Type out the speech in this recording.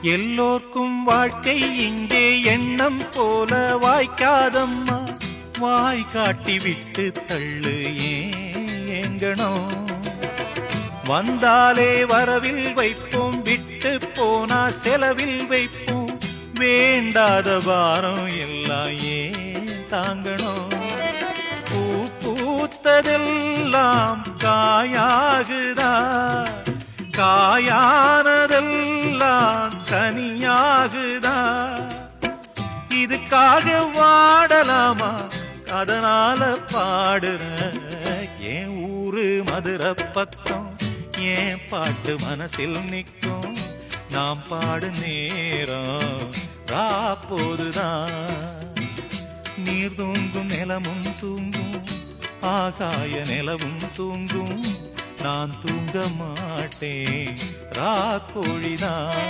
எல்லோர்க்கும் வாழ்க்கை இங்கே எண்ணம் போல வாய்க்காதம்மா, வாய் காட்டி விட்டு தள்ளு ஏங்கணும். வந்தாலே வரவில் வைப்போம், விட்டு போனா செலவில் வைப்போம், வேண்டாத பாரம் எல்லாம் ஏன் தாங்கணும். பூ பூத்ததெல்லாம் காயாகுதா, காயானதெல்லாம் கனியாகுதா. இதுக்காக வாடலாமா, அதனால பாடுற என் ஊரு மதுரை பக்கம், ஏன் பாட்டு மனசில் நிற்கும். நாம் பாடு நேரம் ராப்போதுதான். நீர் தூங்கும் நிலமும் தூங்கும், ஆகாய நிலவும் தூங்கும், நான் தூங்க மாட்டேன் ராக்கோழிதான்.